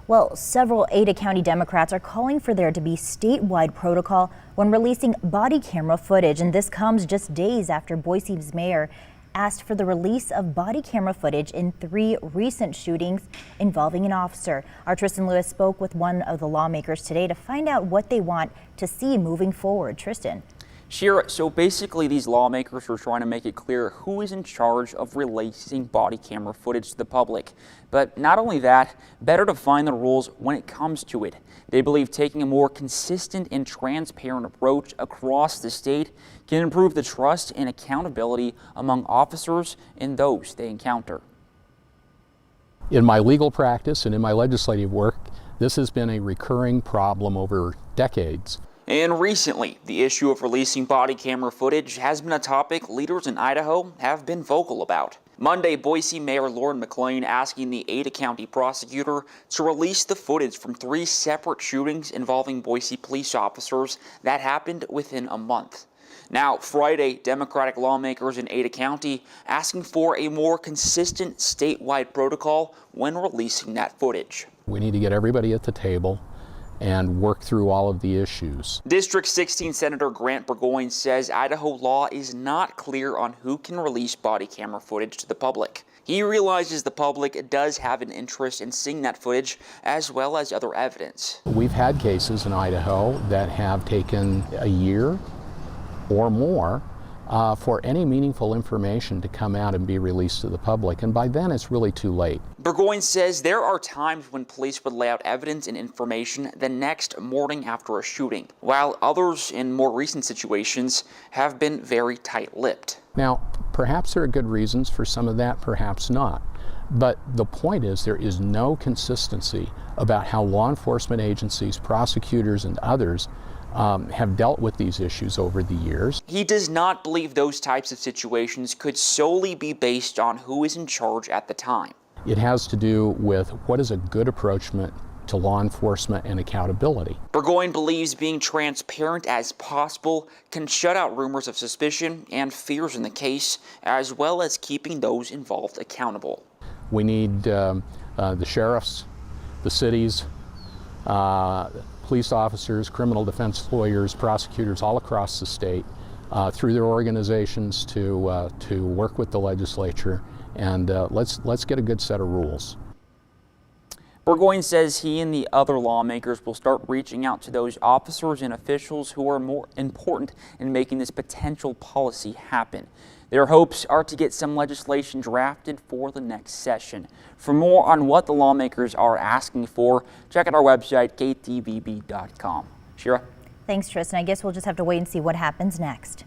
Well, several Ada County Democrats are calling for there to be statewide protocol when releasing body camera footage, and this comes just days after Boise's mayor asked for the release of body camera footage in 3 recent shootings involving an officer. Our Tristan Lewis spoke with one of the lawmakers today to find out what they want to see moving forward. Tristan. Shira, so basically these lawmakers are trying to make it clear who is in charge of releasing body camera footage to the public. But not only that, better define the rules when it comes to it. They believe taking a more consistent and transparent approach across the state can improve the trust and accountability among officers and those they encounter. In my legal practice and in my legislative work, this has been a recurring problem over decades. And recently, the issue of releasing body camera footage has been a topic leaders in Idaho have been vocal about. Monday, Boise Mayor Lauren McLean asking the Ada County prosecutor to release the footage from 3 separate shootings involving Boise police officers that happened within a month. Now, Friday, Democratic lawmakers in Ada County asking for a more consistent statewide protocol when releasing that footage. We need to get everybody at the table and work through all of the issues. District 16 Senator Grant Burgoyne says Idaho law is not clear on who can release body camera footage to the public. He realizes the public does have an interest in seeing that footage as well as other evidence. We've had cases in Idaho that have taken a year or more for any meaningful information to come out and be released to the public, and by then it's really too late. Burgoyne says there are times when police would lay out evidence and information the next morning after a shooting, while others in more recent situations have been very tight-lipped. Now, perhaps there are good reasons for some of that, perhaps not. But the point is there is no consistency about how law enforcement agencies, prosecutors, and others have dealt with these issues over the years. He does not believe those types of situations could solely be based on who is in charge at the time. It has to do with what is a good approachment to law enforcement and accountability. Burgoyne believes being transparent as possible can shut out rumors of suspicion and fears in the case, as well as keeping those involved accountable. We need the sheriffs, the cities, police officers, criminal defense lawyers, prosecutors all across the state through their organizations to work with the legislature, and let's get a good set of rules. Burgoyne says he and the other lawmakers will start reaching out to those officers and officials who are more important in making this potential policy happen. Their hopes are to get some legislation drafted for the next session. For more on what the lawmakers are asking for, check out our website, ktvb.com. Shira? Thanks, Tristan. I guess we'll just have to wait and see what happens next.